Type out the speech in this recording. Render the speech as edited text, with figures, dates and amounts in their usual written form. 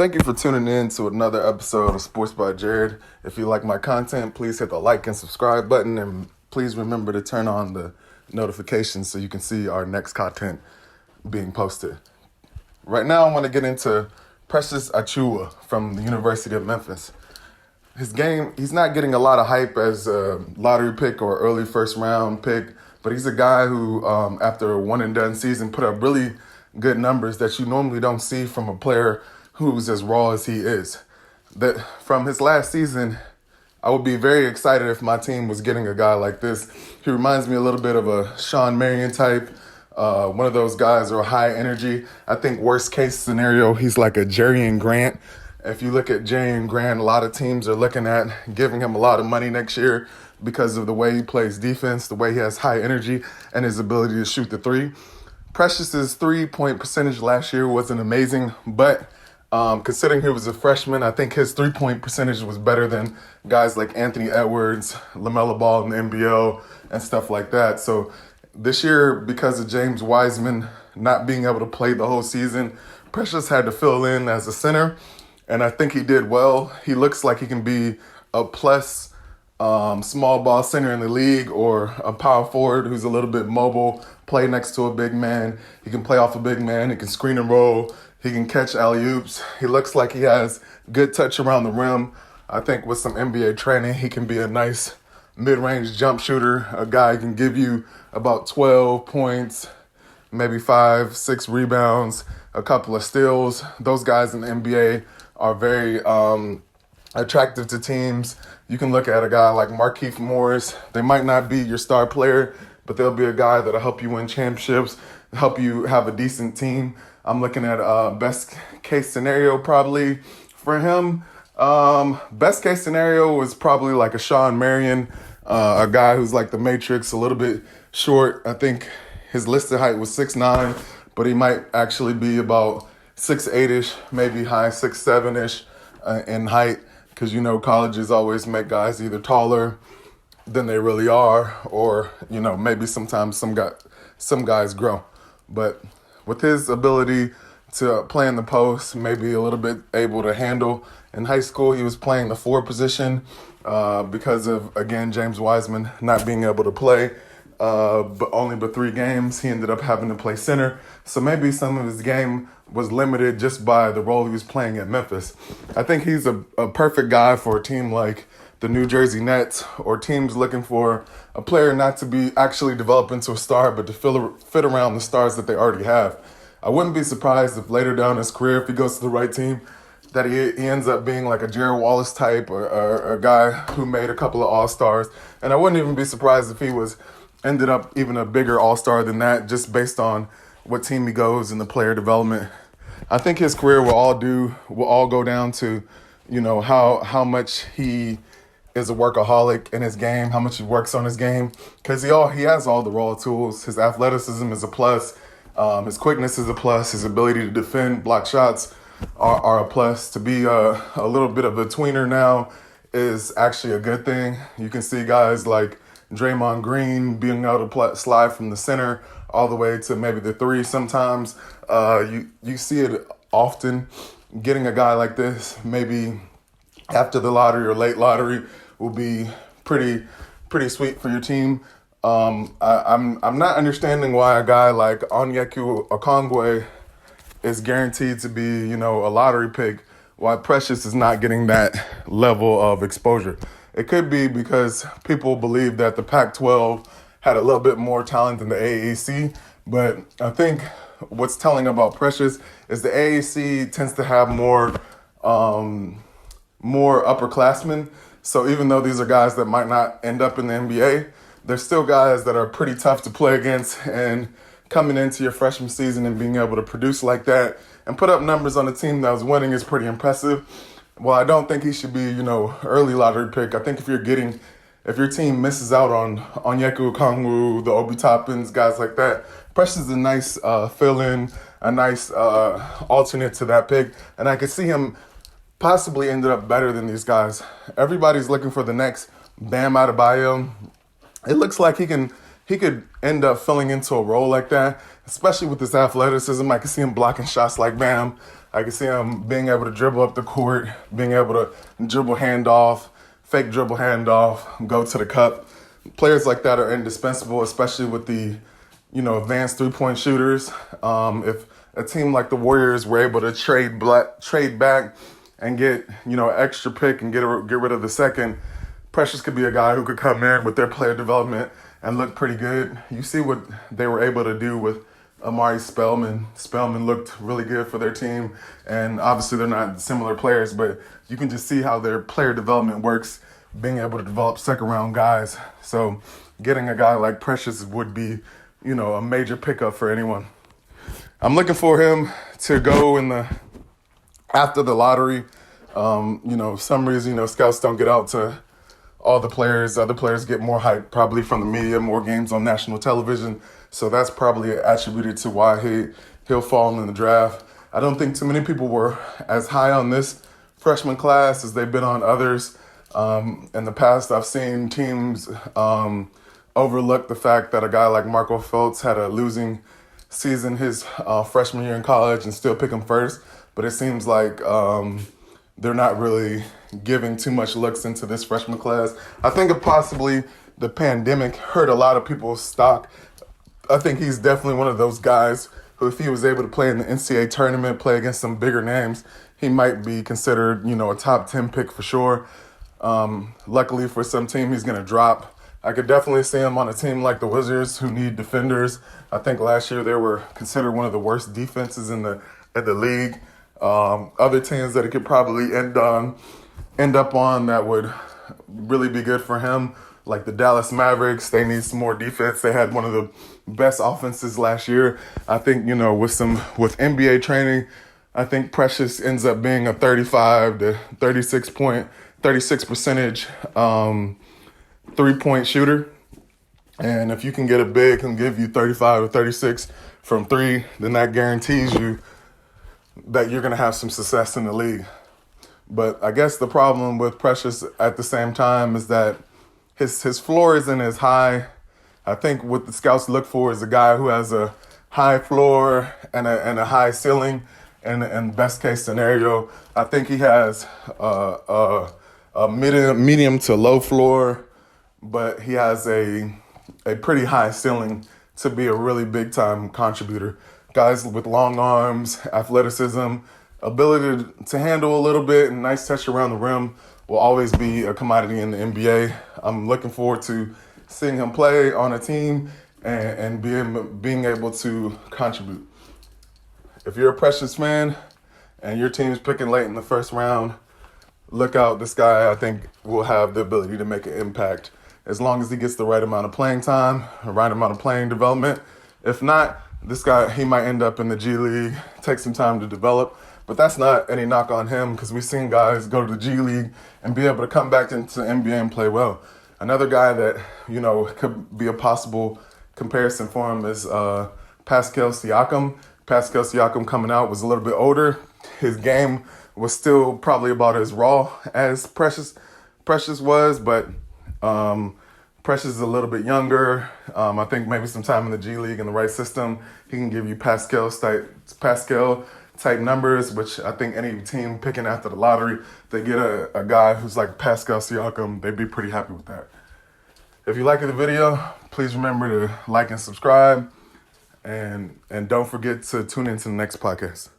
Thank you for tuning in to another episode of Sports by Jared. If you like my content, please hit the like and subscribe button, and please remember to turn on the notifications so you can see our next content being posted. Right now, I want to get into Precious Achiuwa from the University of Memphis. His game, he's not getting a lot of hype as a lottery pick or early first round pick, but he's a guy who, after a one-and-done season, put up really good numbers that you normally don't see from a player who's as raw as he is. That from his last season, I would be very excited if my team was getting a guy like this. He reminds me a little bit of a Sean Marion type, one of those guys who are high energy. I think worst case scenario, he's like a Jerry Grant. If you look at Jerry Grant, a lot of teams are looking at giving him a lot of money next year because of the way he plays defense, the way he has high energy, and his ability to shoot the three. Precious's three-point percentage last year wasn't amazing, but considering he was a freshman, I think his three-point percentage was better than guys like Anthony Edwards, LaMelo Ball in the NBL, and stuff like that. So this year, because of James Wiseman not being able to play the whole season, Precious had to fill in as a center, and I think he did well. He looks like he can be a plus small ball center in the league, or a power forward who's a little bit mobile, play next to a big man. He can play off a big man. He can screen and roll. He can catch alley-oops. He looks like he has good touch around the rim. I think with some NBA training, he can be a nice mid-range jump shooter, a guy who can give you about 12 points, maybe 5-6 rebounds, a couple of steals. Those guys in the NBA are very attractive to teams. You can look at a guy like Markieff Morris. They might not be your star player, but they'll be a guy that'll help you win championships, help you have a decent team. I'm looking at best case scenario probably for him. Best case scenario was probably like a Sean Marion, a guy who's like the Matrix, a little bit short. I think his listed height was 6'9", but he might actually be about 6'8"-ish, maybe high 6'7"-ish in height, because colleges always make guys either taller than they really are, or maybe sometimes some guys grow. But with his ability to play in the post, maybe a little bit able to handle. In high school, he was playing the 4 position because of, again, James Wiseman not being able to play. But 3 games, he ended up having to play center. So maybe some of his game was limited just by the role he was playing at Memphis. I think he's a perfect guy for a team like the New Jersey Nets, or teams looking for a player not to be actually developed into a star, but to fit around the stars that they already have. I wouldn't be surprised if later down his career, if he goes to the right team, that he ends up being like a Jared Wallace type, or a guy who made a couple of All-Stars. And I wouldn't even be surprised if he ended up even a bigger All-Star than that, just based on what team he goes in the player development. I think his career will all go down to, how much he is a workaholic in his game, how much he works on his game, because he has all the raw tools. His athleticism is a plus. His quickness is a plus. His ability to defend, block shots are a plus. To be a little bit of a tweener now is actually a good thing. You can see guys like Draymond Green being able to slide from the center all the way to maybe the 3 sometimes. You see it often. Getting a guy like this, maybe after the lottery or late lottery, will be pretty sweet for your team. I'm not understanding why a guy like Onyeka Okongwu is guaranteed to be, a lottery pick, why Precious is not getting that level of exposure. It could be because people believe that the Pac-12 had a little bit more talent than the AAC, but I think what's telling about Precious is the AAC tends to have more upperclassmen. So even though these are guys that might not end up in the NBA, they're still guys that are pretty tough to play against, and coming into your freshman season and being able to produce like that and put up numbers on a team that was winning is pretty impressive. Well, I don't think he should be, early lottery pick. I think if your team misses out on Onyeka Okongwu, the Obi Toppins, guys like that, Precious is a nice fill-in, a nice alternate to that pick, and I could see him possibly ended up better than these guys. Everybody's looking for the next Bam Adebayo. It looks like he could end up filling into a role like that, especially with his athleticism. I can see him blocking shots like Bam. I can see him being able to dribble up the court, being able to dribble handoff, fake dribble handoff, go to the cup. Players like that are indispensable, especially with the, advanced three-point shooters. If a team like the Warriors were able to trade back and get, extra pick and get rid of the second, Precious could be a guy who could come in with their player development and look pretty good. You see what they were able to do with Amari Spellman. Spellman looked really good for their team, and obviously they're not similar players, but you can just see how their player development works, being able to develop second-round guys. So getting a guy like Precious would be, a major pickup for anyone. I'm looking for him to go after the lottery. For some reason, scouts don't get out to all the players. Other players get more hype, probably from the media, more games on national television. So that's probably attributed to why he'll fall in the draft. I don't think too many people were as high on this freshman class as they've been on others. In the past, I've seen teams overlook the fact that a guy like Marco Fultz had a losing season his freshman year in college and still pick him first. But it seems like they're not really giving too much looks into this freshman class. I think possibly the pandemic hurt a lot of people's stock. I think he's definitely one of those guys who, if he was able to play in the NCAA tournament, play against some bigger names, he might be considered, a top 10 pick for sure. Luckily for some team, he's going to drop. I could definitely see him on a team like the Wizards, who need defenders. I think last year they were considered one of the worst defenses in the league. Other teams that he could probably end up on that would really be good for him, like the Dallas Mavericks. They need some more defense. They had one of the best offenses last year. I think, with NBA training, I think Precious ends up being a 35 to 36 percentage three-point shooter. And if you can get a big who can give you 35 or 36 from three, then that guarantees you that you're going to have some success in the league. But I guess the problem with Precious at the same time is that his floor isn't as high. I think what the scouts look for is a guy who has a high floor and a high ceiling. And best case scenario, I think he has a medium to low floor, but he has a pretty high ceiling to be a really big time contributor. Guys with long arms, athleticism, ability to handle a little bit, and nice touch around the rim will always be a commodity in the NBA. I'm looking forward to seeing him play on a team and being able to contribute. If you're a Precious fan and your team's picking late in the first round, look out. This guy, I think, will have the ability to make an impact as long as he gets the right amount of playing time, the right amount of playing development. If not, this guy, he might end up in the G League, take some time to develop. But that's not any knock on him, because we've seen guys go to the G League and be able to come back into the NBA and play well. Another guy that, could be a possible comparison for him is Pascal Siakam. Pascal Siakam coming out was a little bit older. His game was still probably about as raw as Precious was, but Precious is a little bit younger. I think maybe some time in the G League in the right system, he can give you Pascal type numbers, which I think any team picking after the lottery, they get a guy who's like Pascal Siakam, they'd be pretty happy with that. If you like the video, please remember to like and subscribe, and don't forget to tune into the next podcast.